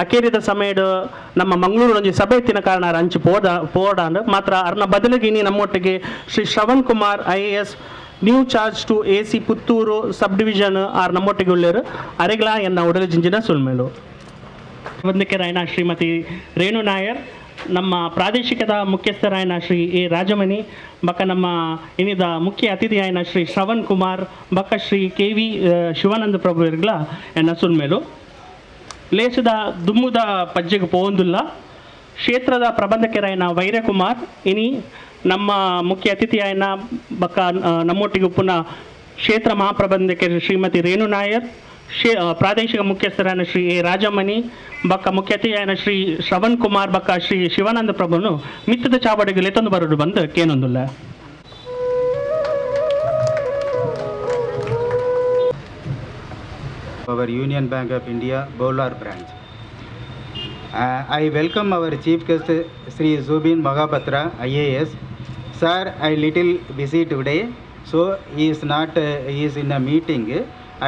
ಅಕೇರಿದ ಸಮಯದ ನಮ್ಮ ಮಂಗಳೂರು ಒಂಜಿ ಸಭೆ ಇತ್ತಿನ ಕಾರಣ ಅಂಚಿ ಪೋಡಾಂಡ್ ಮಾತ್ರ ಅರ್ನ ಬದಲಿಗೆ ಇನಿ ನಮ್ಮೊಟ್ಟಿಗೆ Shri Shravan Kumar IAS new charge to AC Puttur sub division ಆರ್ ನಮ್ಮೊಟ್ಟಿಗೆ ಉಳ್ಳೇರು ಅರೆಗ್ಲಾ ಎನ್ನ ಉಡಲು ಜಿಂಜಿನ ಸುಲ್ಮೇಲು ರಾಯಣ ಶ್ರೀಮತಿ ರೇಣು ನಾಯರ್ ನಮ್ಮ ಪ್ರಾದೇಶಿಕದ ಮುಖ್ಯಸ್ಥರಾಯನ ಶ್ರೀ A ರಾಜಮಣಿ ಬಕ್ಕ ನಮ್ಮ ಇನ್ನಿದ ಮುಖ್ಯ ಅತಿಥಿಯಾಯನ ಶ್ರೀ ಶ್ರವಣ್ ಕುಮಾರ್ ಬಕ್ಕ ಶ್ರೀ KV ಶಿವಾನಂದ ಪ್ರಭು ಇರ್ಗ್ಲ ಎನ್ನ ಸುಲ್ಮೇಲು ಲೇಸದ ದುಮ್ಮುದ ಪಜ್ಜೆಗೆ ಪೋಂದುಲ್ಲ ಕ್ಷೇತ್ರದ ಪ್ರಬಂಧಕರಾಯನ ವೈರ್ಯಕುಮಾರ್ ಇನಿ ನಮ್ಮ ಮುಖ್ಯ ಅತಿಥಿಯಾಯನ ಬಕ್ಕ ನಮ್ಮೊಟ್ಟಿಗೆ ಪುನಃ ಕ್ಷೇತ್ರ ಮಹಾಪ್ರಬಂಧಕರು ಶ್ರೀಮತಿ ರೇಣು ನಾಯರ್ ಪ್ರಾದೇಶಿಕ ಮುಖ್ಯಸ್ಥರಾಯನ ಶ್ರೀ A ರಾಜಮಣಿ ಬಕ್ಕ ಮುಖ್ಯ ಅತಿಥಿಯಾಯನ ಶ್ರೀ ಶ್ರವಣ್ ಕುಮಾರ್ ಬಕ್ಕ ಶ್ರೀ ಶಿವಾನಂದ ಪ್ರಭುನು ಮಿತ್ತದ ಚಾವಡಿಗೆ ಲೆತ್ತೊಂದು ಬರೋದು ಬಂದು ಕೇನೊಂದುಲ್ಲ. Our Union Bank of India, Bowlar branch. I welcome our chief guest, Sri Zubin Mahapatra, IAS. Sir, I little busy today, so he is not. He is in a meeting.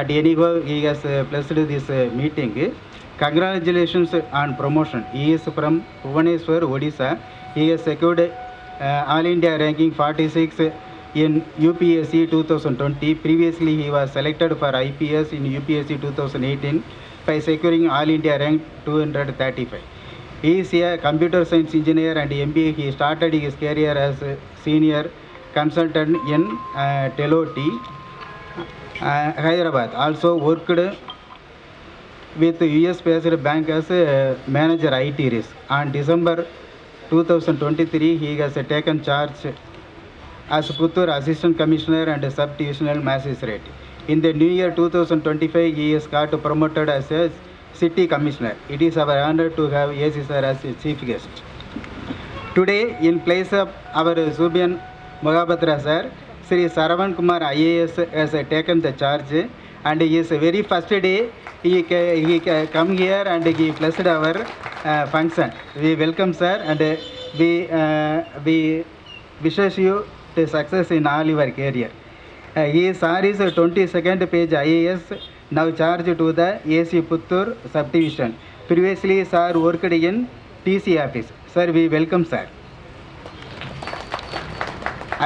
At anyhow, he has blessed this meeting. Congratulations on promotion. He is from Bhubaneswar, Odisha. He has secured All India ranking 46 in UPSC 2020. Previously, he was selected for IPS in UPSC 2018 by securing All India rank 235. He is a computer science engineer and MBA. He started his career as a senior consultant in Teloti, Hyderabad. Also worked with US-based bank as a manager IT risk. On December 2023, he has taken charge as Puttur Assistant Commissioner and Sub-Divisional Magistrate. In the new year 2025, he has got promoted as a City Commissioner. It is our honor to have AC sir as a chief guest. Today, in place of our Zubin Mahapatra sir, Sri Shravan Kumar IAS has taken the charge, and his very first day he come here and he blessed our function. We welcome sir, and we wishes you the success in all your career. His sir is 22nd page IAS, now charged to the AC Puttur subdivision. Previously sir worked in TC office. Sir, we welcome sir.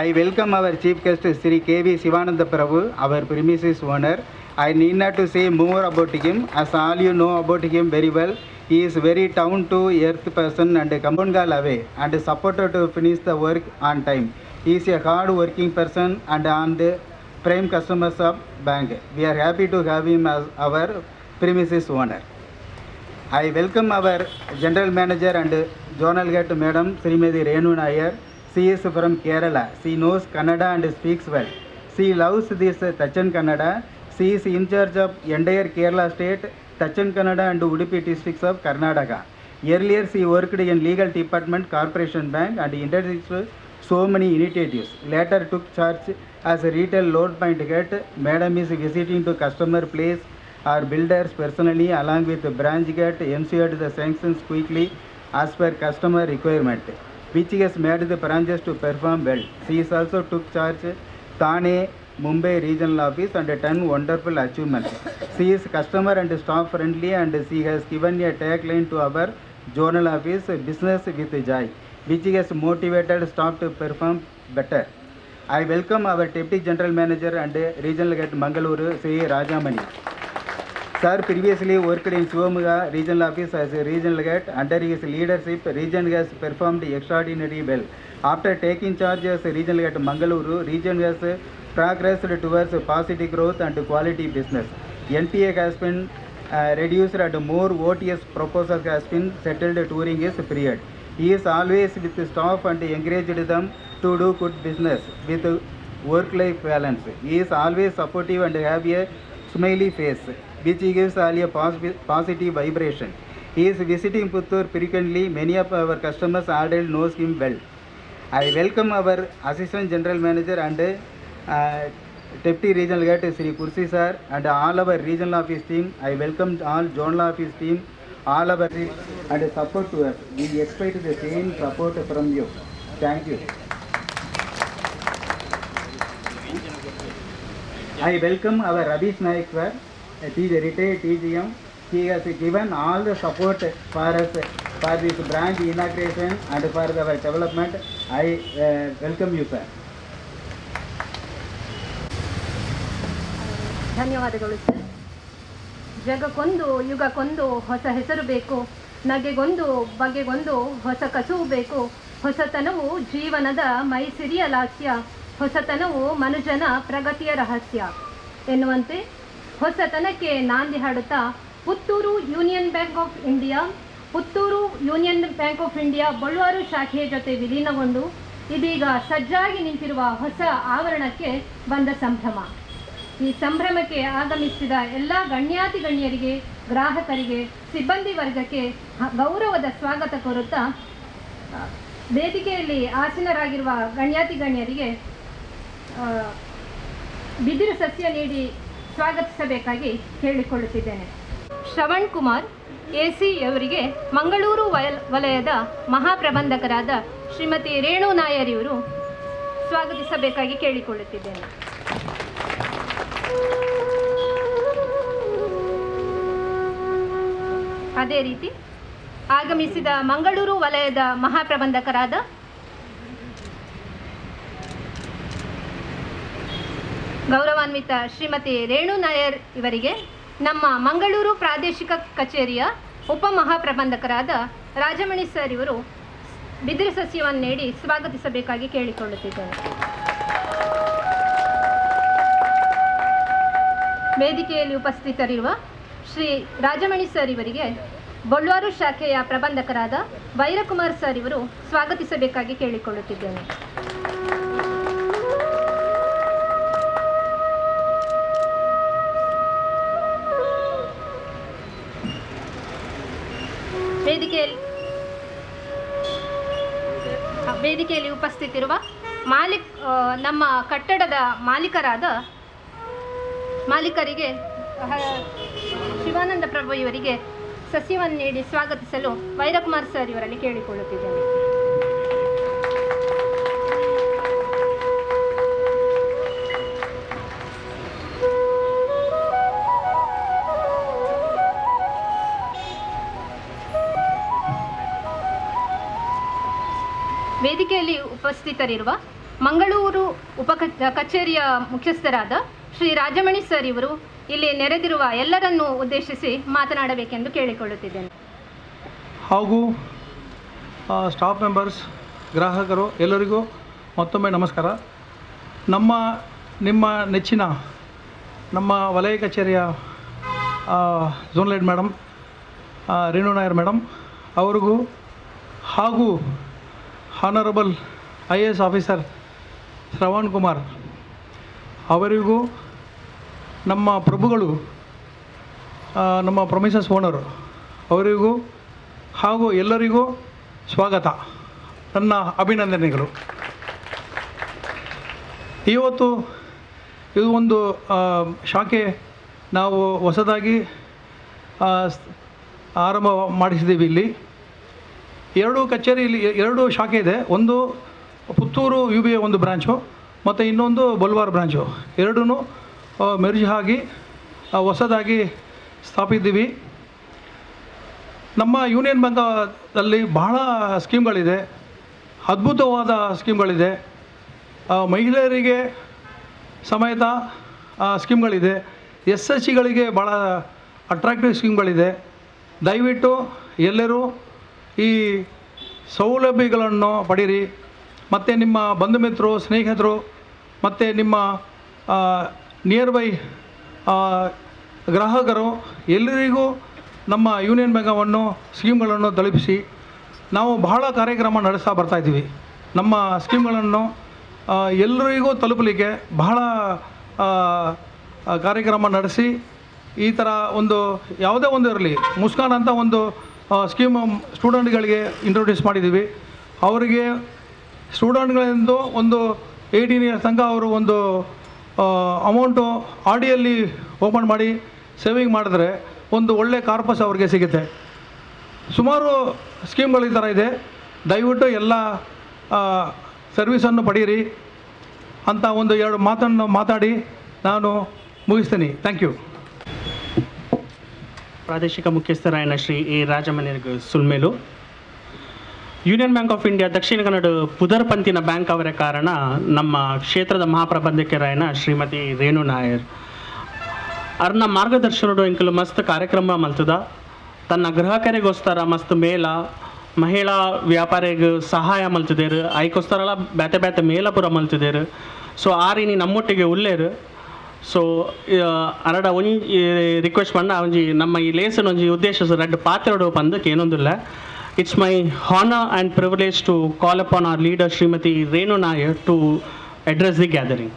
I welcome our chief guest Sri KV Shivananda Prabhu, our premises owner. I need not to say more about him, as all you know about him very well. He is very down to earth person and Kambangal away and supported to finish the work on time. He is a hard working person and on the prime customers of bank. We are happy to have him as our premises owner. I welcome our general manager and zonal head Madam Srimati Renu Nair. She is from Kerala. She knows Kannada and speaks well. She loves this Tachan Kannada. She is in charge of entire Kerala state, Tachan Kannada and Udupi districts of Karnataka. Earlier she worked in legal department, corporation bank and introduced so many initiatives. Later took charge as a retail load point head. Madam is visiting to customer place or builders personally along with the branch head, ensured the sanctions quickly as per customer requirement, which has made the branches to perform well. She is also took charge Thane, Mumbai regional office and 10 wonderful achievements. She is customer and staff friendly and she has given a tagline to our zonal office, business with joy, which has motivated staff to perform better. I welcome our deputy general manager and regional head Mangaluru, Sri Rajamani. Sir previously worked in Shivamoga regional office as a regional head. Under his leadership, region has performed extraordinarily well. After taking charge as regional head Mangaluru, region has progressed towards positive growth and quality business. NPA has been reduced and more OTS proposals has been settled during his period. He is always with staff and encouraged them to do good business with work-life balance. He is always supportive and have a smiley face, which gives all a positive vibration. He is visiting Puttur frequently. Many of our customers already knows him well. I welcome our assistant general manager and deputy regional head Sri Kursi sir and all our regional office team. I welcome all zonal office team, all our and support to us. We expect the same support from you. Thank you. I welcome our Rabish Naik sir, retired TGM, he has given all the support for us for this branch inauguration and for our development. I welcome you, sir. ಧನ್ಯವಾದಗಳು sir. ಜಗಕ್ಕೊಂದು ಯುಗಕ್ಕೊಂದು ಹೊಸ ಹೆಸರು ಬೇಕು, ನಗೆಗೊಂದು ಬಗೆಗೊಂದು ಹೊಸ ಕಸುವು ಬೇಕು, ಹೊಸತನವು ಜೀವನದ ಮೈಸಿರಿಯ ಲಾಸ್ಯ, ಹೊಸತನವು ಮನುಜನ ಪ್ರಗತಿಯ ರಹಸ್ಯ ಎನ್ನುವಂತೆ ಹೊಸತನಕ್ಕೆ ನಾಂದಿ ಹಾಡುತ್ತಾ Puttur Union Bank of India Ballavaru ಶಾಖೆಯ ಜೊತೆ ವಿಲೀನಗೊಂಡು ಇದೀಗ ಸಜ್ಜಾಗಿ ನಿಂತಿರುವ ಹೊಸ ಆವರಣಕ್ಕೆ ಬಂದ ಸಂಭ್ರಮ. ಈ ಸಂಭ್ರಮಕ್ಕೆ ಆಗಮಿಸಿದ ಎಲ್ಲ ಗಣ್ಯರಿಗೆ, ಗ್ರಾಹಕರಿಗೆ, ಸಿಬ್ಬಂದಿ ವರ್ಗಕ್ಕೆ ಗೌರವದ ಸ್ವಾಗತ ಕೋರುತ್ತಾ ವೇದಿಕೆಯಲ್ಲಿ ಆಸೀನರಾಗಿರುವ ಗಣ್ಯರಿಗೆ ಬಿದಿರು ಸಸ್ಯ ನೀಡಿ ಸ್ವಾಗತಿಸಬೇಕಾಗಿ ಕೇಳಿಕೊಳ್ಳುತ್ತಿದ್ದೇನೆ. ಶ್ರವಣ್ ಕುಮಾರ್ AC ಅವರಿಗೆ ಮಂಗಳೂರು ವಲಯದ ಮಹಾಪ್ರಬಂಧಕರಾದ ಶ್ರೀಮತಿ ರೇಣು ನಾಯರ್ ಇವರು ಸ್ವಾಗತಿಸಬೇಕಾಗಿ ಕೇಳಿಕೊಳ್ಳುತ್ತಿದ್ದೇನೆ. ಅದೇ ರೀತಿ ಆಗಮಿಸಿದ ಮಂಗಳೂರು ವಲಯದ ಮಹಾಪ್ರಬಂಧಕರಾದ ಗೌರವಾನ್ವಿತ ಶ್ರೀಮತಿ ರೇಣು ನಾಯರ್ ಇವರಿಗೆ ನಮ್ಮ ಮಂಗಳೂರು ಪ್ರಾದೇಶಿಕ ಕಚೇರಿಯ ಉಪಮಹಾಪ್ರಬಂಧಕರಾದ ರಾಜಮಣಿ ಸರ್ ಇವರು ಬಿದಿರು ಸಸ್ಯವನ್ನು ನೀಡಿ ಸ್ವಾಗತಿಸಬೇಕಾಗಿ ಕೇಳಿಕೊಳ್ಳುತ್ತಿದ್ದೇನೆ. ವೇದಿಕೆಯಲ್ಲಿ ಉಪಸ್ಥಿತರಿರುವ ಶ್ರೀ ರಾಜಮಣಿ ಸರ್ ಇವರಿಗೆ ಬಳ್ಳವಾರು ಶಾಖೆಯ ಪ್ರಬಂಧಕರಾದ ವೈರಕುಮಾರ್ ಸರ್ ಇವರು ಸ್ವಾಗತಿಸಬೇಕಾಗಿ ಕೇಳಿಕೊಳ್ಳುತ್ತಿದ್ದೇನೆ. ವೇದಿಕೆಯಲ್ಲಿ ಉಪಸ್ಥಿತಿರುವ ನಮ್ಮ ಕಟ್ಟಡದ ಮಾಲೀಕರಿಗೆ ಶಿವಾನಂದ ಪ್ರಭು ಇವರಿಗೆ ಸಸ್ಯವನ್ನು ನೀಡಿ ಸ್ವಾಗತಿಸಲು ವೈರಕುಮಾರ್ ಸರ್ ಇವರಲ್ಲಿ ಕೇಳಿಕೊಳ್ಳುತ್ತಿದ್ದೇನೆ. ವೇದಿಕೆಯಲ್ಲಿ ಉಪಸ್ಥಿತರಿರುವ ಮಂಗಳೂರು ಕಚೇರಿಯ ಮುಖ್ಯಸ್ಥರಾದ ಶ್ರೀ ರಾಜಮಣಿ ಸರ್ ಇವರು ಇಲ್ಲಿ ನೆರೆದಿರುವ ಎಲ್ಲರನ್ನೂ ಉದ್ದೇಶಿಸಿ ಮಾತನಾಡಬೇಕೆಂದು ಕೇಳಿಕೊಳ್ಳುತ್ತಿದ್ದೇನೆ. ಹಾಗೂ ಸ್ಟಾಫ್ ಮೆಂಬರ್ಸ್, ಗ್ರಾಹಕರು ಎಲ್ಲರಿಗೂ ಮತ್ತೊಮ್ಮೆ ನಮಸ್ಕಾರ. ನಿಮ್ಮ ನೆಚ್ಚಿನ ನಮ್ಮ ವಲಯ ಕಚೇರಿಯ ಝೋನ್ ಲೀಡ್ ಮೇಡಮ್ ರೇಣು ನಾಯರ್ ಮೇಡಮ್ ಅವರಿಗೂ ಹಾಗೂ honourable IAS officer Shravan Kumar ಅವರಿಗೂ, ನಮ್ಮ ಪ್ರಭುಗಳು, ನಮ್ಮ ಪ್ರೊಮಿಸಸ್ ಓನರ್ ಅವರಿಗೂ ಹಾಗೂ ಎಲ್ಲರಿಗೂ ಸ್ವಾಗತ, ನನ್ನ ಅಭಿನಂದನೆಗಳು. ಇವತ್ತು ಇದು ಒಂದು ಶಾಖೆ ನಾವು ಹೊಸದಾಗಿ ಆರಂಭ ಮಾಡಿಸಿದ್ದೀವಿ. ಇಲ್ಲಿ ಎರಡು ಶಾಖೆ ಇದೆ. ಒಂದು ಪುತ್ತೂರು UBA ಒಂದು ಬ್ರಾಂಚು ಮತ್ತು ಇನ್ನೊಂದು ಬಳ್ಳವಾರು ಬ್ರಾಂಚು. ಎರಡೂ ಮೆರ್ಜ್ ಆಗಿ ಹೊಸದಾಗಿ ಸ್ಥಾಪಿದ್ದೀವಿ. ನಮ್ಮ ಯೂನಿಯನ್ ಬ್ಯಾಂಕಲ್ಲಿ ಬಹಳ ಸ್ಕೀಮ್ಗಳಿದೆ, ಅದ್ಭುತವಾದ ಸ್ಕೀಮ್ಗಳಿದೆ. ಮಹಿಳೆಯರಿಗೆ ಸಮೇತ ಸ್ಕೀಮ್ಗಳಿದೆ. SHಗಳಿಗೆ ಭಾಳ ಅಟ್ರಾಕ್ಟಿವ್ ಸ್ಕೀಮ್ಗಳಿದೆ. ದಯವಿಟ್ಟು ಎಲ್ಲರೂ ಈ ಸೌಲಭ್ಯಗಳನ್ನು ಪಡೀರಿ. ಮತ್ತು ನಿಮ್ಮ ಬಂಧು ಮಿತ್ರರು, ಸ್ನೇಹಿತರು ಮತ್ತು ನಿಮ್ಮ ನಿಯರ್ ಬೈ ಗ್ರಾಹಕರು ಎಲ್ಲರಿಗೂ ನಮ್ಮ ಯೂನಿಯನ್ ಬ್ಯಾಂಕವನ್ನು ಸ್ಕೀಮ್ಗಳನ್ನು ತಲುಪಿಸಿ. ನಾವು ಬಹಳ ಕಾರ್ಯಕ್ರಮ ನಡೆಸ್ತಾ ಬರ್ತಾಯಿದ್ದೀವಿ. ನಮ್ಮ ಸ್ಕೀಮ್ಗಳನ್ನು ಎಲ್ಲರಿಗೂ ತಲುಪಲಿಕ್ಕೆ ಬಹಳ ಕಾರ್ಯಕ್ರಮ ನಡೆಸಿ ಈ ಥರ ಒಂದು ಯಾವುದೇ ಒಂದು ಇರಲಿ, ಮುಸ್ಕಾನ್ ಅಂತ ಒಂದು ಸ್ಕೀಮ್ ಸ್ಟೂಡೆಂಟ್ಗಳಿಗೆ ಇಂಟ್ರೊಡ್ಯೂಸ್ ಮಾಡಿದ್ದೀವಿ. ಅವರಿಗೆ ಸ್ಟೂಡೆಂಟ್ಗಳಿಂದ ಒಂದು 18 ಇಯರ್ಸ್ ತನಕ ಅವರು ಒಂದು ಅಮೌಂಟು RDಯಲ್ಲಿ ಓಪನ್ ಮಾಡಿ ಸೇವಿಂಗ್ ಮಾಡಿದ್ರೆ ಒಂದು ಒಳ್ಳೆ ಕಾರ್ಪಸ್ ಅವ್ರಿಗೆ ಸಿಗುತ್ತೆ. ಸುಮಾರು ಸ್ಕೀಮ್ಗಳು ಈ ಥರ ಇದೆ. ದಯವಿಟ್ಟು ಎಲ್ಲ ಸರ್ವಿಸನ್ನು ಪಡೀರಿ ಅಂತ ಒಂದು 2 ಮಾತನ್ನು ಮಾತಾಡಿ ನಾನು ಮುಗಿಸ್ತೀನಿ. Thank you. ಪ್ರಾದೇಶಿಕ ಮುಖ್ಯಸ್ಥರಾಯನ ಶ್ರೀ ಎ ರಾಜಮನೆರ್ಗ ಸುಲ್ಮೇಲು. Union Bank of India Dakshina Kannada ಪುದರ್ ಪಂತಿನ ಬ್ಯಾಂಕ್ ಅವರ ಕಾರಣ ನಮ್ಮ ಕ್ಷೇತ್ರದ ಮಹಾಪ್ರಬಂಧಕರಾಯನ ಶ್ರೀಮತಿ ರೇಣು ನಾಯರ್ ಅರ್ನ ಮಾರ್ಗದರ್ಶನಡು ಎಂಕಲು ಮಸ್ತ್ ಕಾರ್ಯಕ್ರಮ ಮಲ್ತದ. ತನ್ನ ಗ್ರಾಹಕರಿಗೋಸ್ಕರ ಮಸ್ತ್ ಮೇಳ ಮಹಿಳಾ ವ್ಯಾಪಾರಿಗೆ ಸಹಾಯ ಮಲ್ತಿದ್ದೇರು, ಐಕೋಸ್ಕರಲ್ಲ ಬೇತೆ ಬೇತೆ ಮೇಳ ಪುರ ಮಲ್ತಿದ್ದೇರು. ಸೊ ಆ ರೀತಿ ನಮ್ಮೊಟ್ಟಿಗೆ ಉಳ್ಳೇರು. ಸೊ ಅರಡ ಒಂಜಿ ರಿಕ್ವೆಸ್ಟ್ ಪಂಡ ಒಂಜಿ ನಮ್ಮ ಈ ಲೇಸನ್ ಒಂಜಿ ಉದ್ದೇಶ ரெண்டு ಪಾತ್ರಡು ಪಂದಕ್ಕೆ ಏನೊಂದಿಲ್ಲ. It's my honour and privilege to call upon our leader Shrimati Renu Nair to address the gathering.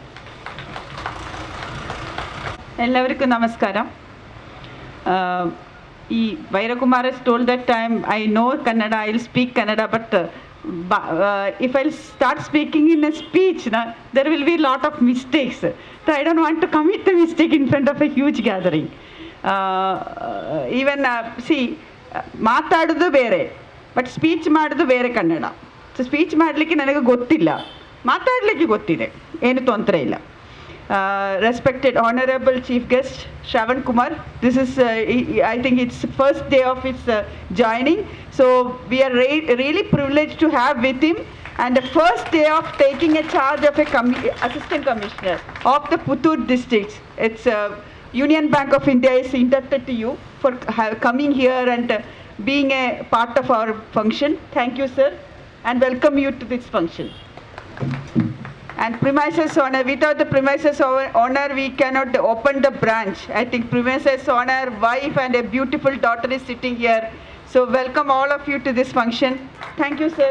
എല്ലാവർക്കും നമസ്കാരം. ഈ വൈരകുമാർ has told that time I know Kannada, I'll speak Kannada, but if I'll start speaking in a speech, there will be a lot of mistakes. So I don't want to commit the mistake in front of a huge gathering. Even ಮಾತಾಡೋದು ಬೇರೆ, but speech ಮಾಡೋದು ಬೇರೆ Kannada. So speech ಮಾಡಲಿಕ್ಕೆ ನನಗೆ ಗೊತ್ತಿಲ್ಲ, ಮಾತಾಡಲಿಕ್ಕೆ ಗೊತ್ತಿದೆ, ಏನು ತೊಂದರೆ ಇಲ್ಲ. Respected Honorable Chief Guest Shravan Kumar, this is I think it's first day of his joining, so we are really privileged to have with him, and the first day of taking a charge of a assistant commissioner of the Puttur district. It's Union Bank of India is indebted to you for coming here and being a part of our function. Thank you, sir, and welcome you to this function. And premises owner, without the premises owner we cannot open the branch. I think premises owner, wife and a beautiful daughter is sitting here. So welcome all of you to this function. Thank you, sir.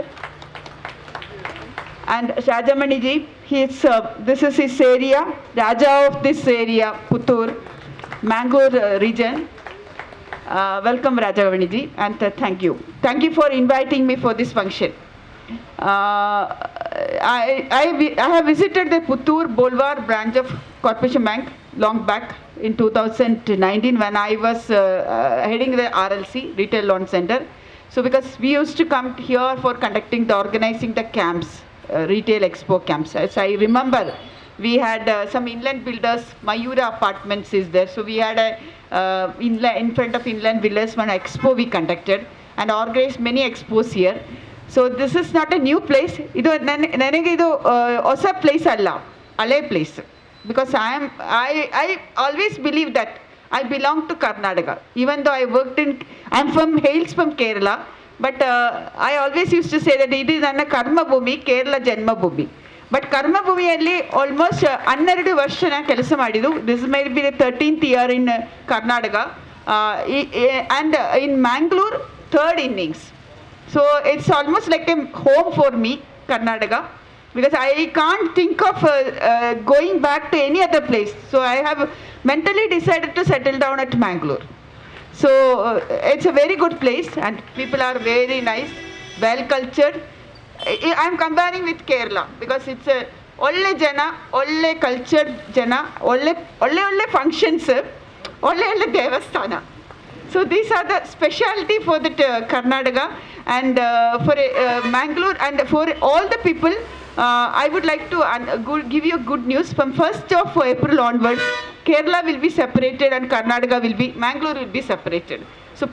And Rajamani ji, this is his area, Raja of this area, Puttur, Mangalore region. Welcome Rajamani ji, and thank you. Thank you for inviting me for this function. I have visited the Puttur Bolvar branch of Corporation Bank long back in 2019 when I was heading the RLC Retail Loan Center. So because we used to come here for organizing the camps, retail expo camps. As I remember, we had some inland builders, Mayura Apartments is there. So we had in front of inland villas one expo we conducted and organized many expos here. So this is not a new place. Idu ನನಗೆ ಇದು ಹೊಸ place ಅಲ್ಲ, ಹಳೆ place. Because I always believe that I belong to Karnataka. Even though I'm hails from Kerala, but I always used to say that ಇದು ನನ್ನ ಕರ್ಮ ಭೂಮಿ, ಕೇರಳ ಜನ್ಮ ಭೂಮಿ. ಬಟ್ ಕರ್ಮ ಭೂಮಿಯಲ್ಲಿ ಆಲ್ಮೋಸ್ಟ್ 12 ವರ್ಷ ನಾನು ಕೆಲಸ ಮಾಡಿದ್ದು. This may be the 13th year in Karnataka, and in Mangalore 3rd innings. So it's almost like a home for me, Karnataka, because I can't think of going back to any other place. So I have mentally decided to settle down at Mangalore. So it's a very good place and people are very nice, well cultured. I'm comparing with Kerala because it's a ಒಳ್ಳೆ ಜನ, ಒಳ್ಳೆ cultured ಜನ, ಒಳ್ಳೆ functions, ಒಳ್ಳೆ ದೇವಸ್ಥಾನ. So these are the specialty for the Karnataka and for Mangalore, and for all the people I would like to give you good news. From 1st of April onwards, Kerala will be separated and Mangalore will be separated. So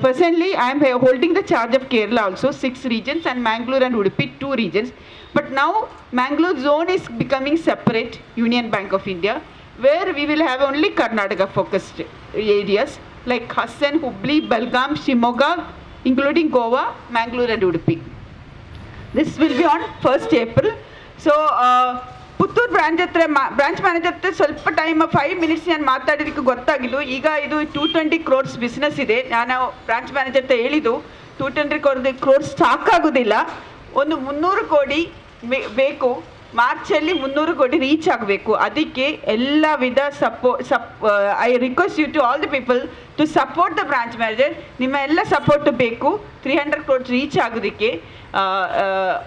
presently I am holding the charge of Kerala also, 6 regions, and Mangalore and Udupi 2 regions. But now Mangalore zone is becoming separate, Union Bank of India, where we will have only Karnataka focused areas like Hassan, Hubli, Belgaum, Shimoga, including Goa, Mangalore and Udupi. This will be on 1st April. So Puttur branch manager ಹತ್ರ ಸ್ವಲ್ಪ time 5 minutes ನಾನು ಮಾತಾಡೋದಕ್ಕೆ ಗೊತ್ತಾಗಿದ್ದು. ಈಗ ಇದು 220 crores business ಇದೆ. ನಾನು branch manager ಹತ್ರ ಹೇಳಿದ್ದು 220 crores ಸಾಕಾಗೋದಿಲ್ಲ, ಒಂದು 300 ಕೋಟಿ ಬೇಕು. ಮಾರ್ಚಲ್ಲಿ 300 ಕೋಟಿ ರೀಚ್ ಆಗಬೇಕು. ಅದಕ್ಕೆ ಎಲ್ಲ ವಿಧ I request you to all the people to support the branch manager. ನಿಮ್ಮ ಎಲ್ಲ ಸಪೋರ್ಟ್ ಬೇಕು 300 crores ರೀಚ್ ಆಗೋದಕ್ಕೆ.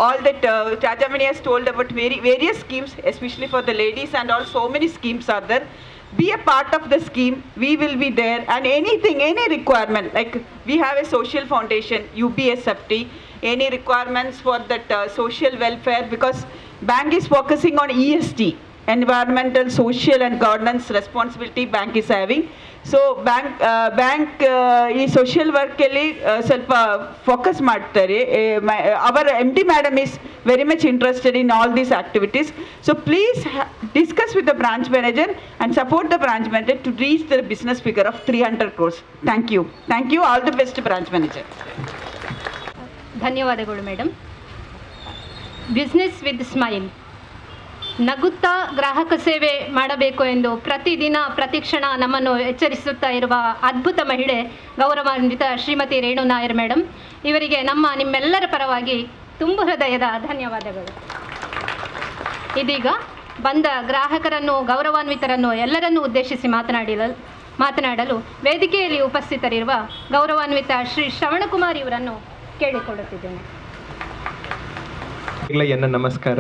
All that Rajamani has told about various schemes, especially for the ladies, and all so many schemes are there. Be a part of the scheme. We will be there, and any requirement, like we have a social foundation, UBSFT, any requirements for that social welfare, because bank is focusing on EST, environmental, social and governance responsibility bank is having. So bank ಈ social ವರ್ಕಲ್ಲಿ ಸ್ವಲ್ಪ focus ಮಾಡ್ತಾರೆ. ಅವರ MD madam is very much interested in all these activities. So please discuss with the branch manager and support the branch manager to reach the business figure of 300 crores. Thank you. Thank you. All the best, branch manager. ಧನ್ಯವಾದಗಳು madam. Business with smile, ನಗುತ್ತಾ ಗ್ರಾಹಕ ಸೇವೆ ಮಾಡಬೇಕು ಎಂದು ಪ್ರತಿದಿನ ಪ್ರತಿಕ್ಷಣ ನಮ್ಮನ್ನು ಎಚ್ಚರಿಸುತ್ತಾ ಇರುವ ಅದ್ಭುತ ಮಹಿಳೆ ಗೌರವಾನ್ವಿತ ಶ್ರೀಮತಿ ರೇಣು ನಾಯರ್ ಮೇಡಮ್. ಇವರಿಗೆ ನಿಮ್ಮೆಲ್ಲರ ಪರವಾಗಿ ತುಂಬು ಹೃದಯದ ಧನ್ಯವಾದಗಳು. ಇದೀಗ ಬಂದ ಗ್ರಾಹಕರನ್ನು, ಗೌರವಾನ್ವಿತರನ್ನು ಎಲ್ಲರನ್ನೂ ಉದ್ದೇಶಿಸಿ ಮಾತನಾಡಲು ವೇದಿಕೆಯಲ್ಲಿ ಉಪಸ್ಥಿತರಿರುವ ಗೌರವಾನ್ವಿತ ಶ್ರೀ ಶ್ರವಣಕುಮಾರ್ ಇವರನ್ನು ಕೇಳಿಕೊಳ್ಳುತ್ತಿದ್ದೇನೆ. ನನ್ನ ನಮಸ್ಕಾರ.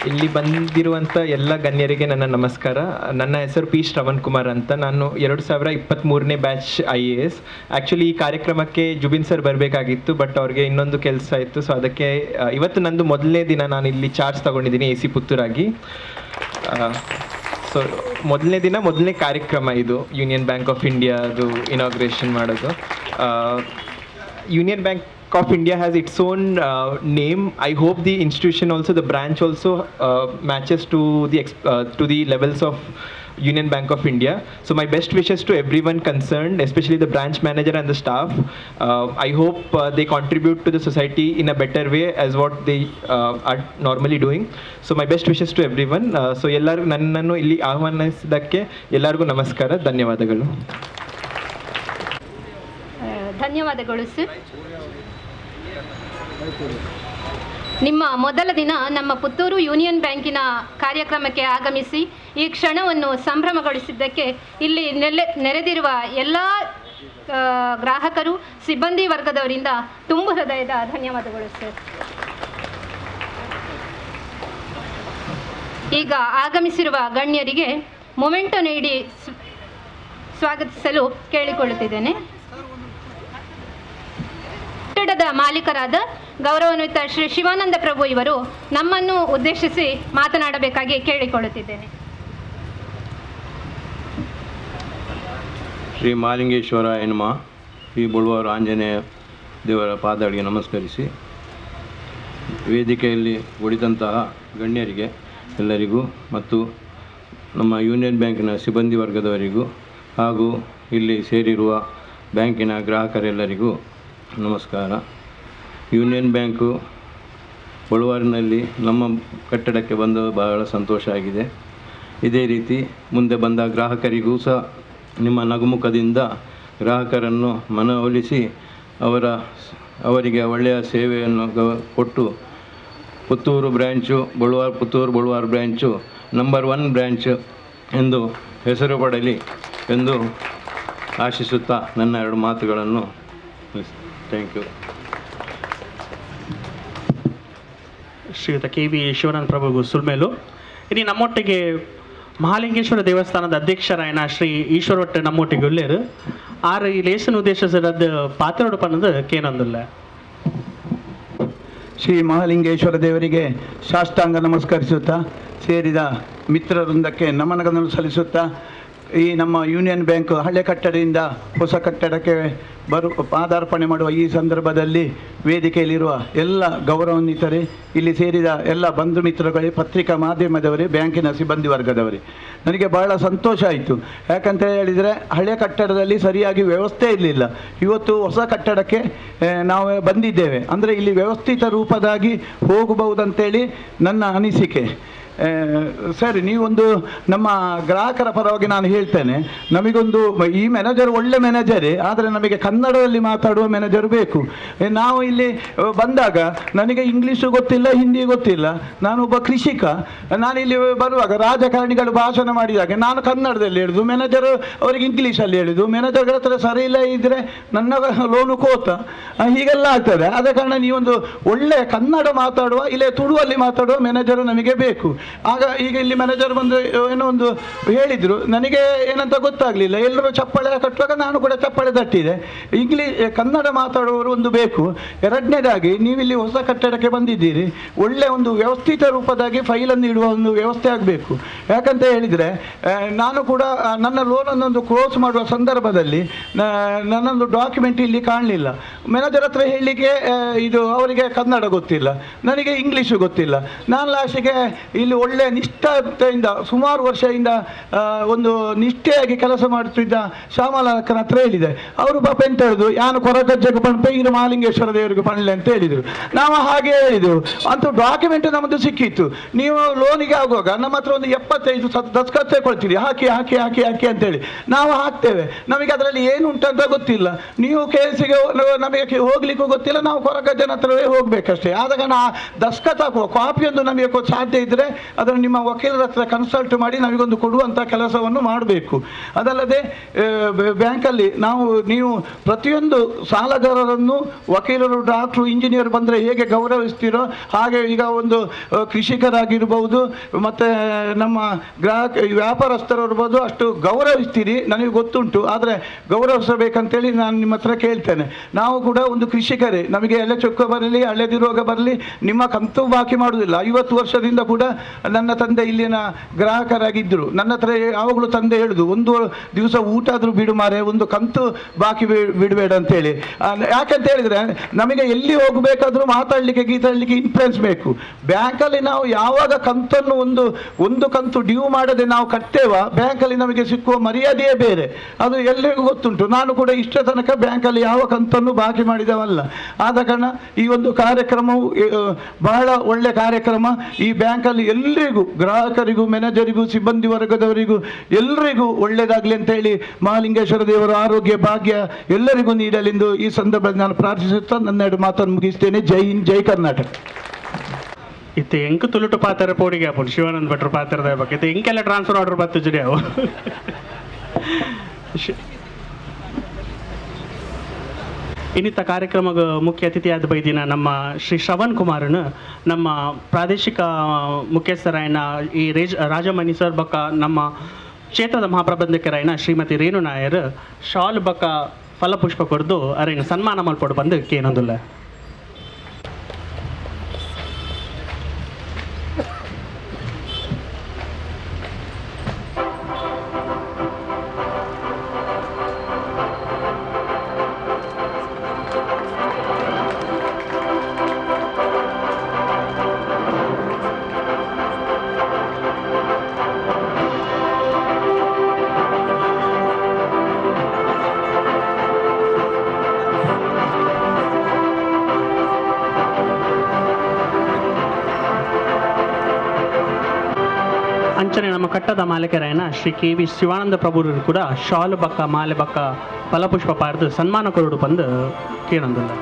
ಇಲ್ಲಿ ಬಂದಿರುವಂಥ ಎಲ್ಲ ಗಣ್ಯರಿಗೆ ನನ್ನ ನಮಸ್ಕಾರ. ನನ್ನ ಹೆಸರು ಪಿ ಶ್ರವಣ್ ಕುಮಾರ್ ಅಂತ. ನಾನು 2023ನೇ ಬ್ಯಾಚ್ IAS. ಆ್ಯಕ್ಚುಲಿ ಈ ಕಾರ್ಯಕ್ರಮಕ್ಕೆ ಜುಬಿನ್ ಸರ್ ಬರಬೇಕಾಗಿತ್ತು, ಬಟ್ ಅವ್ರಿಗೆ ಇನ್ನೊಂದು ಕೆಲಸ ಇತ್ತು. ಸೊ ಅದಕ್ಕೆ ಇವತ್ತು ನಂದು ಮೊದಲನೇ ದಿನ ನಾನು ಇಲ್ಲಿ ಚಾರ್ಜ್ ತೊಗೊಂಡಿದ್ದೀನಿ AC ಪುತ್ತೂರಾಗಿ. ಸೊ ಮೊದಲನೇ ಕಾರ್ಯಕ್ರಮ ಇದು ಯೂನಿಯನ್ ಬ್ಯಾಂಕ್ ಆಫ್ ಇಂಡಿಯಾದು ಇನಾಗ್ರೇಷನ್ ಮಾಡೋದು. Union Bank of India has its own name. I hope the institution also, the branch also matches to the levels of Union Bank of India. So my best wishes to everyone concerned, especially the branch manager and the staff. I hope they contribute to the society in a better way as what they are normally doing. So my best wishes to everyone. So ಎಲ್ಲರಿಗೂ ನನ್ನನ್ನು ಇಲ್ಲಿ ಆಹ್ವಾನಿಸಿದ್ದಕ್ಕೆ ಎಲ್ಲರಿಗೂ ನಮಸ್ಕಾರ, ಧನ್ಯವಾದಗಳು. ಧನ್ಯವಾದಗಳು sir. ನಿಮ್ಮ ಮೊದಲ ದಿನ ನಮ್ಮ ಪುತ್ತೂರು ಯೂನಿಯನ್ ಬ್ಯಾಂಕಿನ ಕಾರ್ಯಕ್ರಮಕ್ಕೆ ಆಗಮಿಸಿ ಈ ಕ್ಷಣವನ್ನು ಸಂಭ್ರಮಗೊಳಿಸಿದ್ದಕ್ಕೆ ಇಲ್ಲಿ ನೆರೆದಿರುವ ಎಲ್ಲ ಗ್ರಾಹಕರು, ಸಿಬ್ಬಂದಿ ವರ್ಗದವರಿಂದ ತುಂಬು ಹೃದಯದ ಧನ್ಯವಾದಗಳು ಸರ್. ಈಗ ಆಗಮಿಸಿರುವ ಗಣ್ಯರಿಗೆ ಮೊಮೆಂಟೊ ನೀಡಿ ಸ್ವಾಗತಿಸಲು ಕೇಳಿಕೊಳ್ಳುತ್ತಿದ್ದೇನೆ. ಕಟ್ಟಡದ ಮಾಲೀಕರಾದ ಗೌರವಾನ್ವಿತ ಶ್ರೀ ಶಿವಾನಂದ ಪ್ರಭು ಇವರು ನಮ್ಮನ್ನು ಉದ್ದೇಶಿಸಿ ಮಾತನಾಡಬೇಕಾಗಿ ಕೇಳಿಕೊಳ್ಳುತ್ತಿದ್ದೇನೆ. ಶ್ರೀ ಮಹಾಲಿಂಗೇಶ್ವರ ಎನ್ನುವ ಈ ಬುಳುವಾರು ಆಂಜನೇಯ ದೇವರ ಪಾದಗಳಿಗೆ ನಮಸ್ಕರಿಸಿ, ವೇದಿಕೆಯಲ್ಲಿ ಉಳಿದಂತಹ ಗಣ್ಯರಿಗೆ ಎಲ್ಲರಿಗೂ ಮತ್ತು ನಮ್ಮ ಯೂನಿಯನ್ ಬ್ಯಾಂಕಿನ ಸಿಬ್ಬಂದಿ ವರ್ಗದವರಿಗೂ ಹಾಗೂ ಇಲ್ಲಿ ಸೇರಿರುವ ಬ್ಯಾಂಕಿನ ಗ್ರಾಹಕರೆಲ್ಲರಿಗೂ ನಮಸ್ಕಾರ. ಯೂನಿಯನ್ ಬ್ಯಾಂಕು ಬಳುವಾರಿನಲ್ಲಿ ನಮ್ಮ ಕಟ್ಟಡಕ್ಕೆ ಬಂದು ಬಹಳ ಸಂತೋಷ ಆಗಿದೆ. ಇದೇ ರೀತಿ ಮುಂದೆ ಬಂದ ಗ್ರಾಹಕರಿಗೂ ಸಹ ನಿಮ್ಮ ನಗುಮುಖದಿಂದ ಗ್ರಾಹಕರನ್ನು ಮನವೊಲಿಸಿ ಅವರಿಗೆ ಒಳ್ಳೆಯ ಸೇವೆಯನ್ನು ಕೊಟ್ಟು Puttur branch Puttur Bolwar branch number 1 branch ಎಂದು ಹೆಸರು ಪಡಲಿ ಎಂದು ಆಶಿಸುತ್ತಾ ನನ್ನ 2 ಮಾತುಗಳನ್ನು ಥ್ಯಾಂಕ್ ಯು. ಶ್ರೀಯುತ KV ಶಿವಾನಂದ ಪ್ರಭು ಸುಲ್ಮೇಲು. ಇನ್ನು ನಮ್ಮೊಟ್ಟಿಗೆ ಮಹಾಲಿಂಗೇಶ್ವರ ದೇವಸ್ಥಾನದ ಅಧ್ಯಕ್ಷರಾಯನ ಶ್ರೀ ಈಶ್ವರೊಟ್ಟು ನಮ್ಮೊಟ್ಟಿಗೆ ಉಳ್ಳೇರು. ಆರು ಈ ಲೇಸನ್ ಉದ್ದೇಶಿಸಿದ ಪಾತ್ರೋಡು ಪನ್ನದು ಕೇನೊಂದಿಲ್ಲ. ಶ್ರೀ ಮಹಾಲಿಂಗೇಶ್ವರ ದೇವರಿಗೆ ಸಾಷ್ಟಾಂಗ ನಮಸ್ಕರಿಸುತ್ತಾ, ಸೇರಿದ ಮಿತ್ರವೃಂದಕ್ಕೆ ನಮನಗಳನ್ನು ಸಲ್ಲಿಸುತ್ತಾ, ಈ ನಮ್ಮ ಯೂನಿಯನ್ ಬ್ಯಾಂಕ್ ಹಳೆ ಕಟ್ಟಡದಿಂದ ಹೊಸ ಕಟ್ಟಡಕ್ಕೆ ಪಾದಾರ್ಪಣೆ ಮಾಡುವ ಈ ಸಂದರ್ಭದಲ್ಲಿ ವೇದಿಕೆಯಲ್ಲಿರುವ ಎಲ್ಲ ಗೌರವಾನ್ವಿತರೇ, ಇಲ್ಲಿ ಸೇರಿದ ಎಲ್ಲ ಬಂಧು ಮಿತ್ರಗಳೇ, ಪತ್ರಿಕಾ ಮಾಧ್ಯಮದವರೇ, ಬ್ಯಾಂಕಿನ ಸಿಬ್ಬಂದಿ ವರ್ಗದವರೇ, ನನಗೆ ಬಹಳ ಸಂತೋಷ ಆಯಿತು. ಯಾಕಂತ ಹೇಳಿದರೆ ಹಳೆ ಕಟ್ಟಡದಲ್ಲಿ ಸರಿಯಾಗಿ ವ್ಯವಸ್ಥೆ ಇರಲಿಲ್ಲ. ಇವತ್ತು ಹೊಸ ಕಟ್ಟಡಕ್ಕೆ ನಾವು ಬಂದಿದ್ದೇವೆ ಅಂದರೆ ಇಲ್ಲಿ ವ್ಯವಸ್ಥಿತ ರೂಪದಾಗಿ ಹೋಗಬಹುದಂತೇಳಿ ನನ್ನ ಅನಿಸಿಕೆ. ಸರ್, ನೀವೊಂದು ನಮ್ಮ ಗ್ರಾಹಕರ ಪರವಾಗಿ ನಾನು ಹೇಳ್ತೇನೆ, ನಮಗೊಂದು ಈ ಮ್ಯಾನೇಜರ್ ಒಳ್ಳೆ ಮ್ಯಾನೇಜರೇ, ಆದರೆ ನಮಗೆ ಕನ್ನಡದಲ್ಲಿ ಮಾತಾಡುವ ಮ್ಯಾನೇಜರ್ ಬೇಕು. ನಾವು ಇಲ್ಲಿ ಬಂದಾಗ ನನಗೆ ಇಂಗ್ಲೀಷು ಗೊತ್ತಿಲ್ಲ, ಹಿಂದಿ ಗೊತ್ತಿಲ್ಲ, ನಾನೊಬ್ಬ ಕೃಷಿಕ. ನಾನಿಲ್ಲಿ ಬರುವಾಗ ರಾಜಕಾರಣಿಗಳು ಭಾಷಣ ಮಾಡಿದಾಗ ನಾನು ಕನ್ನಡದಲ್ಲಿ ಹೇಳುದು, ಮ್ಯಾನೇಜರ್ ಅವರಿಗೆ ಇಂಗ್ಲೀಷಲ್ಲಿ ಹೇಳುದು, ಮ್ಯಾನೇಜರ್ಗಳ ಹತ್ರ ಸರಿ ಇಲ್ಲ ಇದ್ದರೆ ನನ್ನ ಲೋನು ಕೋತ, ಹೀಗೆಲ್ಲ ಆಗ್ತದೆ. ಆದ ಕಾರಣ ನೀವೊಂದು ಒಳ್ಳೆ ಕನ್ನಡ ಮಾತಾಡುವ, ಇಲ್ಲೇ ತುಳುವಲ್ಲಿ ಮಾತಾಡುವ ಮ್ಯಾನೇಜರು ನಮಗೆ ಬೇಕು. ಆಗ ಈಗ ಇಲ್ಲಿ ಮ್ಯಾನೇಜರ್ ಬಂದು ಏನೋ ಒಂದು ಹೇಳಿದರು, ನನಗೆ ಏನಂತ ಗೊತ್ತಾಗಲಿಲ್ಲ. ಎಲ್ಲರೂ ಚಪ್ಪಾಳೆ ಕಟ್ಟುವಾಗ ನಾನು ಕೂಡ ಚಪ್ಪಾಳೆ ತಟ್ಟಿದೆ. ಕನ್ನಡ ಮಾತಾಡುವವರು ಒಂದು ಬೇಕು. ಎರಡನೇದಾಗಿ ನೀವಿಲ್ಲಿ ಹೊಸ ಕಟ್ಟಡಕ್ಕೆ ಬಂದಿದ್ದೀರಿ, ಒಳ್ಳೆ ಒಂದು ವ್ಯವಸ್ಥಿತ ರೂಪದಾಗಿ ಫೈಲನ್ನು ಇಡುವ ಒಂದು ವ್ಯವಸ್ಥೆ ಆಗಬೇಕು. ಯಾಕಂತ ಹೇಳಿದರೆ ನಾನು ಕೂಡ ನನ್ನ ಲೋನನ್ನೊಂದು ಕ್ಲೋಸ್ ಮಾಡುವ ಸಂದರ್ಭದಲ್ಲಿ ನನ್ನೊಂದು ಡಾಕ್ಯುಮೆಂಟ್ ಇಲ್ಲಿ ಕಾಣಲಿಲ್ಲ. ಮ್ಯಾನೇಜರ್ ಹತ್ರ ಹೇಳಲಿಕ್ಕೆ ಇದು ಅವರಿಗೆ ಕನ್ನಡ ಗೊತ್ತಿಲ್ಲ, ನನಗೆ ಇಂಗ್ಲೀಷು ಗೊತ್ತಿಲ್ಲ. ನಾನು ಲಾಸ್ಟಿಗೆ ಇಲ್ಲಿ ಒಳ್ಳೆ ನಿಷ್ಠತೆಯಿಂದ ಸುಮಾರು ವರ್ಷದಿಂದ ಒಂದು ನಿಷ್ಠೆಯಾಗಿ ಕೆಲಸ ಮಾಡುತ್ತಿದ್ದ ಶ್ಯಾಮಲಕ್ಕನ ಹತ್ರ ಹೇಳಿದೆ. ಅವರು ಪಾಪ ಎಂತ ಹೇಳಿದ್ರು, ಯಾನು ಕೊರಗಜ್ಜಗೆ ಪಣಪೆ ಇದು ಮಹಾಲಿಂಗೇಶ್ವರ ದೇವರಿಗೆ ಪಣಲೆ ಅಂತ ಹೇಳಿದರು. ನಾವು ಹಾಗೆ ಹೇಳಿದೆವು. ಅಂತೂ ಡಾಕ್ಯುಮೆಂಟ್ ನಮ್ಮದು ಸಿಕ್ಕಿತ್ತು. ನೀವು ಲೋನಿಗೆ ಆಗುವಾಗ ನಮ್ಮ ಹತ್ರ ಒಂದು 75 ದಸ್ಕತ್ ಕೊಳ್ತೀರಿ, ಹಾಕಿ ಹಾಕಿ ಹಾಕಿ ಹಾಕಿ ಅಂತೇಳಿ ನಾವು ಹಾಕ್ತೇವೆ. ನಮಗೆ ಅದರಲ್ಲಿ ಏನು ಉಂಟಂತ ಗೊತ್ತಿಲ್ಲ. ನೀವು ಕೇಸಿಗೆ ನಮಗೆ ಹೋಗ್ಲಿಕ್ಕೂ ಗೊತ್ತಿಲ್ಲ, ನಾವು ಕೊರಗಜ್ಜನ ಹತ್ರವೇ ಹೋಗ್ಬೇಕಷ್ಟೇ. ಆದ ಕಾರಣ ಆ ದಸ್ಕತ್ ಹಾಕುವ ಕಾಪಿಯೊಂದು ನಮಗೆ ಸಾಧ್ಯ ಇದ್ದರೆ ಅದನ್ನು ನಿಮ್ಮ ವಕೀಲರ ಹತ್ರ ಕನ್ಸಲ್ಟ್ ಮಾಡಿ ನಮಗೊಂದು ಕೊಡುವಂಥ ಕೆಲಸವನ್ನು ಮಾಡಬೇಕು. ಅದಲ್ಲದೆ ಬ್ಯಾಂಕಲ್ಲಿ ನೀವು ಪ್ರತಿಯೊಂದು ಸಾಲಗಾರರನ್ನು ವಕೀಲರು, ಡಾಕ್ಟ್ರು, ಇಂಜಿನಿಯರ್ ಬಂದರೆ ಹೇಗೆ ಗೌರವಿಸ್ತೀರೋ ಹಾಗೆ ಈಗ ಒಂದು ಕೃಷಿಕರಾಗಿರ್ಬೋದು ಮತ್ತು ನಮ್ಮ ವ್ಯಾಪಾರಸ್ಥರಿರ್ಬೋದು ಅಷ್ಟು ಗೌರವಿಸ್ತೀರಿ, ನನಗೆ ಗೊತ್ತುಂಟು. ಆದರೆ ಗೌರವಿಸಬೇಕಂತೇಳಿ ನಾನು ನಿಮ್ಮ ಹತ್ರ ಕೇಳ್ತೇನೆ. ನಾವು ಕೂಡ ಒಂದು ಕೃಷಿಕರೇ, ನಮಗೆ ಎಲೆ ಚೊಕ್ಕ ಬರಲಿ ಹಳೆದಿ ರೋಗ ಬರಲಿ ನಿಮ್ಮ ಕಂತು ಬಾಕಿ ಮಾಡುವುದಿಲ್ಲ. 50 ವರ್ಷದಿಂದ ಕೂಡ ನನ್ನ ತಂದೆ ಇಲ್ಲಿನ ಗ್ರಾಹಕರಾಗಿದ್ದರು. ನನ್ನ ಹತ್ರ ಯಾವಾಗಲೂ ತಂದೆ ಹೇಳುದು, ಒಂದು ದಿವಸ ಊಟ ಆದರೂ ಬಿಡು ಮಾರೆ, ಒಂದು ಕಂತು ಬಾಕಿ ಬಿಡಬೇಡ ಅಂತೇಳಿ. ಯಾಕಂತ ಹೇಳಿದರೆ ನಮಗೆ ಎಲ್ಲಿ ಹೋಗಬೇಕಾದ್ರೂ ಮಾತಾಡಲಿಕ್ಕೆ ಗೀತಾಡಲಿಕ್ಕೆ ಇನ್ಫ್ಲುಯೆನ್ಸ್ ಬೇಕು. ಬ್ಯಾಂಕಲ್ಲಿ ನಾವು ಯಾವಾಗ ಕಂತನ್ನು ಒಂದು ಕಂತು ಡ್ಯೂ ಮಾಡದೆ ನಾವು ಕಟ್ಟೇವ, ಬ್ಯಾಂಕಲ್ಲಿ ನಮಗೆ ಸಿಕ್ಕುವ ಮರ್ಯಾದೆಯೇ ಬೇರೆ. ಅದು ಎಲ್ಲರಿಗೂ ಗೊತ್ತುಂಟು. ನಾನು ಕೂಡ ಇಷ್ಟ ತನಕ ಬ್ಯಾಂಕಲ್ಲಿ ಯಾವ ಕಂತನ್ನು ಬಾಕಿ ಮಾಡಿದವಲ್ಲ. ಆದ ಕಾರಣ ಈ ಒಂದು ಕಾರ್ಯಕ್ರಮವು ಬಹಳ ಒಳ್ಳೆ ಕಾರ್ಯಕ್ರಮ. ಈ ಬ್ಯಾಂಕಲ್ಲಿ ಎಲ್ಲರಿಗೂ, ಗ್ರಾಹಕರಿಗೂ, ಮ್ಯಾನೇಜರಿಗೂ, ಸಿಬ್ಬಂದಿ ವರ್ಗದವರಿಗೂ ಎಲ್ಲರಿಗೂ ಒಳ್ಳೆಯದಾಗಲಿ ಅಂತ ಹೇಳಿ ಮಹಾಲಿಂಗೇಶ್ವರ ದೇವರ ಆರೋಗ್ಯ ಭಾಗ್ಯ ಎಲ್ಲರಿಗೂ ನೀಡಲೆಂದು ಈ ಸಂದರ್ಭದಲ್ಲಿ ನಾನು ಪ್ರಾರ್ಥಿಸುತ್ತಾ ನನ್ನ 2 ಮಾತನ್ನು ಮುಗಿಸ್ತೇನೆ. ಜೈ ಹಿಂದ್, ಜೈ ಕರ್ನಾಟಕ. ಇತ್ತೆ ಎಂಕು ತುಳುಟು ಪಾತ್ರ ಪೋಡಿಗೆ ಹಾಕೊಂಡು ಶಿವಾನಂದ ಭಟ್ರು ಪಾತ್ರದ ಬಗ್ಗೆ ಇತ್ತೆ ಎಂಕೆಲ್ಲ ಟ್ರಾನ್ಸ್ಫರ್ ಆರ್ಡರ್ ಬತ್ತು ಜಡಿ ಅವು ಇನ್ನಿತ್ತ ಕಾರ್ಯಕ್ರಮದ ಮುಖ್ಯ ಅತಿಥಿಯಾದ ಬೈದಿನ ನಮ್ಮ ಶ್ರೀ ಶ್ರವಣ್ ಕುಮಾರನು ನಮ್ಮ ಪ್ರಾದೇಶಿಕ ಮುಖ್ಯಸ್ಥರಾಯನ ಈ ರಾಜಮಣಿ ಸರ್ ಬಕ್ಕ ನಮ್ಮ ಕ್ಷೇತ್ರದ ಮಹಾಪ್ರಬಂಧಕರಾಯನ ಶ್ರೀಮತಿ ರೇಣು ನಾಯರ್ ಶಾಲ್ ಬಕ್ಕ ಫಲಪುಷ್ಪ ಕೊಡ್ದು ಅರೇನು ಸನ್ಮಾನ ಮಲ್ಪಡು ಬಂದು ಕೇನೊಂದಿಲ್ಲ. ಅಂಚನೆ ನಮ್ಮ ಕಟ್ಟದ ಮಾಲೀಕರಾಯನ ಶ್ರೀ KV ಶಿವಾನಂದ ಪ್ರಭುರು ಕೂಡ ಶಾಲು ಬಕ್ಕ ಮಾಲೆ ಬಕ್ಕ ಫಲಪುಷ್ಪ ಪಾರ್ದು ಸನ್ಮಾನ ಕೊರಡು ಬಂದು ಕೇಳೊಂದಿಲ್ಲ.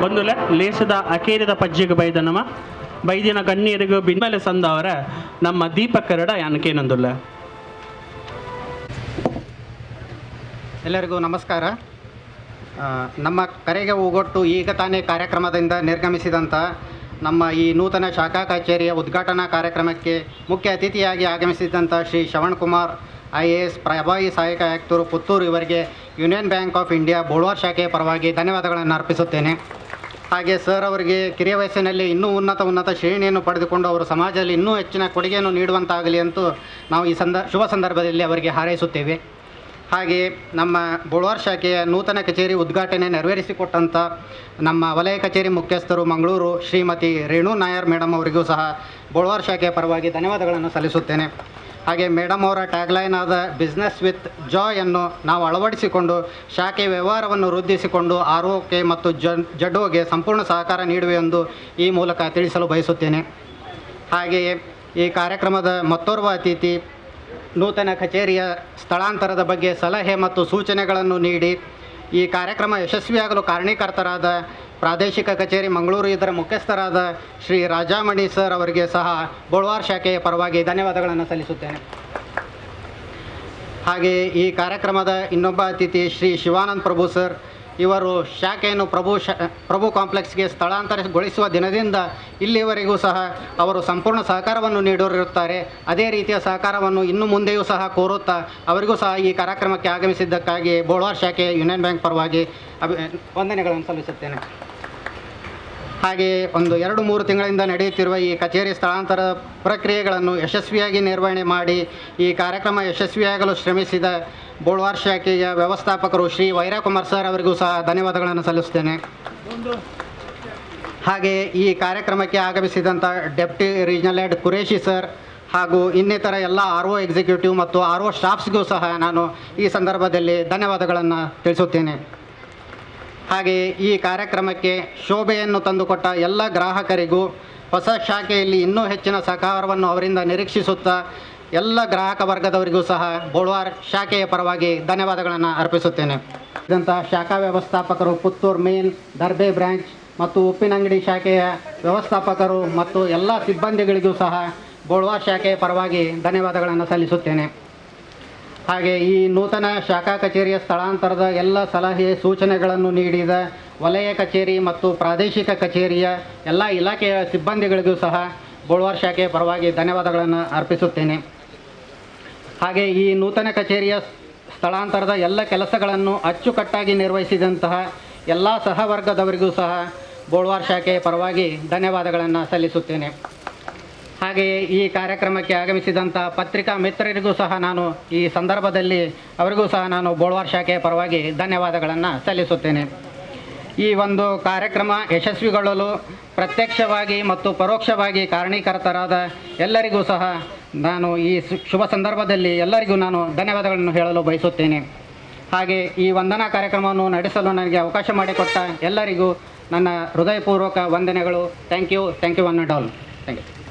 ಬಂದುಲೆ ಲೇಸದ ಅಕೇರಿದ ಪಜ್ಜಿಗೆ ಬೈದನಮ ಬೈದಿನ ಗಣ್ಯರಿಗೂ ಬಿನ್ಮೇಲೆ ಸಂದವರ ನಮ್ಮ ದೀಪಕರಡ ಯಾನಕೇನಂದುಲ್ಲ. ಎಲ್ಲರಿಗೂ ನಮಸ್ಕಾರ. ನಮ್ಮ ಕರೆಗೆ ಹೋಗೊಟ್ಟು ಈಗ ತಾನೇ ಕಾರ್ಯಕ್ರಮದಿಂದ ನಿರ್ಗಮಿಸಿದಂಥ ನಮ್ಮ ಈ ನೂತನ ಶಾಖಾ ಕಚೇರಿಯ ಉದ್ಘಾಟನಾ ಕಾರ್ಯಕ್ರಮಕ್ಕೆ ಮುಖ್ಯ ಅತಿಥಿಯಾಗಿ ಆಗಮಿಸಿದಂಥ ಶ್ರೀ ಶ್ರವಣ್ ಕುಮಾರ್ IAS ಪ್ರಭಾವಿ ಸಹಾಯಕ ಆಯುಕ್ತರು ಪುತ್ತೂರು ಇವರಿಗೆ ಯೂನಿಯನ್ ಬ್ಯಾಂಕ್ ಆಫ್ ಇಂಡಿಯಾ ಬೋಳ್ವಾರ್ ಶಾಖೆಯ ಪರವಾಗಿ ಧನ್ಯವಾದಗಳನ್ನು ಅರ್ಪಿಸುತ್ತೇನೆ. ಹಾಗೆ ಸರ್ ಅವರಿಗೆ ಕಿರಿಯ ವಯಸ್ಸಿನಲ್ಲಿ ಇನ್ನೂ ಉನ್ನತ ಶ್ರೇಣಿಯನ್ನು ಪಡೆದುಕೊಂಡು ಅವರು ಸಮಾಜದಲ್ಲಿ ಇನ್ನೂ ಹೆಚ್ಚಿನ ಕೊಡುಗೆಯನ್ನು ನೀಡುವಂತಾಗಲಿ ಅಂತೂ ನಾವು ಈ ಶುಭ ಸಂದರ್ಭದಲ್ಲಿ ಅವರಿಗೆ ಹಾರೈಸುತ್ತೇವೆ. ಹಾಗೆ ನಮ್ಮ ಬೋಳ್ವಾರ್ ಶಾಖೆಯ ನೂತನ ಕಚೇರಿ ಉದ್ಘಾಟನೆ ನೆರವೇರಿಸಿಕೊಟ್ಟಂಥ ನಮ್ಮ ವಲಯ ಕಚೇರಿ ಮುಖ್ಯಸ್ಥರು ಮಂಗಳೂರು ಶ್ರೀಮತಿ ರೇಣು ನಾಯರ್ ಮೇಡಮ್ ಅವರಿಗೂ ಸಹ ಬೋಳ್ವಾರ್ ಶಾಖೆಯ ಪರವಾಗಿ ಧನ್ಯವಾದಗಳನ್ನು ಸಲ್ಲಿಸುತ್ತೇನೆ. ಹಾಗೆ ಮೇಡಮ್ ಅವರ ಟ್ಯಾಗ್ಲೈನ್ ಆದ ಬಿಸ್ನೆಸ್ ವಿತ್ ಜಾಯನ್ನು ನಾವು ಅಳವಡಿಸಿಕೊಂಡು ಶಾಖೆ ವ್ಯವಹಾರವನ್ನು ವೃದ್ಧಿಸಿಕೊಂಡು ಆರೋಗ್ಯ ಮತ್ತು ಜಡ್ಡುಗೆ ಸಂಪೂರ್ಣ ಸಹಕಾರ ನೀಡುವೆ ಎಂದು ಈ ಮೂಲಕ ತಿಳಿಸಲು ಬಯಸುತ್ತೇನೆ. ಹಾಗೆಯೇ ಈ ಕಾರ್ಯಕ್ರಮದ ಮತ್ತೋರ್ವ ಅತಿಥಿ ನೂತನ ಕಚೇರಿಯ ಸ್ಥಳಾಂತರದ ಬಗ್ಗೆ ಸಲಹೆ ಮತ್ತು ಸೂಚನೆಗಳನ್ನು ನೀಡಿ ಈ ಕಾರ್ಯಕ್ರಮ ಯಶಸ್ವಿಯಾಗಲು ಕಾರಣೀಕರ್ತರಾದ ಪ್ರಾದೇಶಿಕ ಕಚೇರಿ ಮಂಗಳೂರು ಇದರ ಮುಖ್ಯಸ್ಥರಾದ ಶ್ರೀ ರಾಜಾಮಣಿ ಸರ್ ಅವರಿಗೆ ಸಹ ಬೋಳ್ವಾರ್ ಶಾಖೆಯ ಪರವಾಗಿ ಧನ್ಯವಾದಗಳನ್ನು ಸಲ್ಲಿಸುತ್ತೇನೆ. ಹಾಗೆಯೇ ಈ ಕಾರ್ಯಕ್ರಮದ ಇನ್ನೊಬ್ಬ ಅತಿಥಿ ಶ್ರೀ ಶಿವಾನಂದ್ ಪ್ರಭು ಸರ್. ಇವರು ಶಾಖೆಯನ್ನು ಪ್ರಭು ಕಾಂಪ್ಲೆಕ್ಸ್ಗೆ ಸ್ಥಳಾಂತರಗೊಳಿಸುವ ದಿನದಿಂದ ಇಲ್ಲಿವರೆಗೂ ಸಹ ಅವರು ಸಂಪೂರ್ಣ ಸಹಕಾರವನ್ನು ನೀಡಿರುತ್ತಾರೆ. ಅದೇ ರೀತಿಯ ಸಹಕಾರವನ್ನು ಇನ್ನು ಮುಂದೆಯೂ ಸಹ ಕೋರುತ್ತಾ ಅವರಿಗೂ ಸಹ ಈ ಕಾರ್ಯಕ್ರಮಕ್ಕೆ ಆಗಮಿಸಿದ್ದಕ್ಕಾಗಿ ಬೋಳ್ವಾರ್ ಶಾಖೆ ಯೂನಿಯನ್ ಬ್ಯಾಂಕ್ ಪರವಾಗಿ ವಂದನೆಗಳನ್ನು ಸಲ್ಲಿಸುತ್ತೇನೆ. ಹಾಗೆಯೇ ಒಂದು 2-3 ತಿಂಗಳಿಂದ ನಡೆಯುತ್ತಿರುವ ಈ ಕಚೇರಿ ಸ್ಥಳಾಂತರ ಪ್ರಕ್ರಿಯೆಗಳನ್ನು ಯಶಸ್ವಿಯಾಗಿ ನಿರ್ವಹಣೆ ಮಾಡಿ ಈ ಕಾರ್ಯಕ್ರಮ ಯಶಸ್ವಿಯಾಗಲು ಶ್ರಮಿಸಿದ ಬೋಳ್ವಾರ್ ಶಾಖೆಯ ವ್ಯವಸ್ಥಾಪಕರು ಶ್ರೀ ವೈರಕುಮಾರ್ ಸರ್ ಅವರಿಗೂ ಸಹ ಧನ್ಯವಾದಗಳನ್ನು ಸಲ್ಲಿಸುತ್ತೇನೆ. ಹಾಗೆಯೇ ಈ ಕಾರ್ಯಕ್ರಮಕ್ಕೆ ಆಗಮಿಸಿದಂಥ deputy regional head Qureshi sir ಹಾಗೂ ಇನ್ನಿತರ ಎಲ್ಲ RO ಎಕ್ಸಿಕ್ಯೂಟಿವ್ ಮತ್ತು RO ಸ್ಟಾಫ್ಸ್ಗೂ ಸಹ ನಾನು ಈ ಸಂದರ್ಭದಲ್ಲಿ ಧನ್ಯವಾದಗಳನ್ನು ತಿಳಿಸುತ್ತೇನೆ. ಹಾಗೆಯೇ ಈ ಕಾರ್ಯಕ್ರಮಕ್ಕೆ ಶೋಭೆಯನ್ನು ತಂದುಕೊಟ್ಟ ಎಲ್ಲ ಗ್ರಾಹಕರಿಗೂ ಹೊಸ ಶಾಖೆಯಲ್ಲಿ ಇನ್ನೂ ಹೆಚ್ಚಿನ ಸಹಕಾರವನ್ನು ಅವರಿಂದ ನಿರೀಕ್ಷಿಸುತ್ತಾ ಎಲ್ಲ ಗ್ರಾಹಕ ವರ್ಗದವರಿಗೂ ಸಹ ಬೋಳ್ವಾರ್ ಶಾಖೆಯ ಪರವಾಗಿ ಧನ್ಯವಾದಗಳನ್ನು ಅರ್ಪಿಸುತ್ತೇನೆ. ಇದಂತಹ ಶಾಖಾ ವ್ಯವಸ್ಥಾಪಕರು ಪುತ್ತೂರು ಮೇನ್, ದರ್ಬೆ ಬ್ರಾಂಚ್ ಮತ್ತು ಉಪ್ಪಿನಂಗಡಿ ಶಾಖೆಯ ವ್ಯವಸ್ಥಾಪಕರು ಮತ್ತು ಎಲ್ಲ ಸಿಬ್ಬಂದಿಗಳಿಗೂ ಸಹ ಬೋಳ್ವಾರ್ ಶಾಖೆಯ ಪರವಾಗಿ ಧನ್ಯವಾದಗಳನ್ನು ಸಲ್ಲಿಸುತ್ತೇನೆ. ಹಾಗೆ ಈ ನೂತನ ಶಾಖಾ ಕಚೇರಿಯ ಸ್ಥಳಾಂತರದ ಎಲ್ಲ ಸಲಹೆ ಸೂಚನೆಗಳನ್ನು ನೀಡಿದ ವಲಯ ಕಚೇರಿ ಮತ್ತು ಪ್ರಾದೇಶಿಕ ಕಚೇರಿಯ ಎಲ್ಲ ಇಲಾಖೆಯ ಸಿಬ್ಬಂದಿಗಳಿಗೂ ಸಹ ಬೋಳ್ವಾರ್ ಶಾಖೆಯ ಪರವಾಗಿ ಧನ್ಯವಾದಗಳನ್ನು ಅರ್ಪಿಸುತ್ತೇನೆ. ಹಾಗೆ ಈ ನೂತನ ಕಚೇರಿಯ ಸ್ಥಳಾಂತರದ ಎಲ್ಲ ಕೆಲಸಗಳನ್ನು ಅಚ್ಚುಕಟ್ಟಾಗಿ ನಿರ್ವಹಿಸಿದಂತಹ ಎಲ್ಲ ಸಹವರ್ಗದವರಿಗೂ ಸಹ ಬೋಳ್ವಾರ್ ಶಾಖೆಯ ಪರವಾಗಿ ಧನ್ಯವಾದಗಳನ್ನು ಸಲ್ಲಿಸುತ್ತೇನೆ. ಹಾಗೆಯೇ ಈ ಕಾರ್ಯಕ್ರಮಕ್ಕೆ ಆಗಮಿಸಿದಂಥ ಪತ್ರಿಕಾ ಮಿತ್ರರಿಗೂ ಸಹ ನಾನು ಈ ಸಂದರ್ಭದಲ್ಲಿ ಅವರಿಗೂ ಸಹ ನಾನು ಬೋಳ್ವಾರ್ ಶಾಖೆಯ ಪರವಾಗಿ ಧನ್ಯವಾದಗಳನ್ನು ಸಲ್ಲಿಸುತ್ತೇನೆ. ಈ ಒಂದು ಕಾರ್ಯಕ್ರಮ ಯಶಸ್ವಿಗೊಳ್ಳಲು ಪ್ರತ್ಯಕ್ಷವಾಗಿ ಮತ್ತು ಪರೋಕ್ಷವಾಗಿ ಕಾರಣೀಕರ್ತರಾದ ಎಲ್ಲರಿಗೂ ಸಹ ನಾನು ಈ ಶುಭ ಸಂದರ್ಭದಲ್ಲಿ ಎಲ್ಲರಿಗೂ ನಾನು ಧನ್ಯವಾದಗಳನ್ನು ಹೇಳಲು ಬಯಸುತ್ತೇನೆ. ಹಾಗೆ ಈ ವಂದನಾ ಕಾರ್ಯಕ್ರಮವನ್ನು ನಡೆಸಲು ನನಗೆ ಅವಕಾಶ ಮಾಡಿಕೊಟ್ಟ ಎಲ್ಲರಿಗೂ ನನ್ನ ಹೃದಯಪೂರ್ವಕ ವಂದನೆಗಳು. Thank you one and all. Thank you.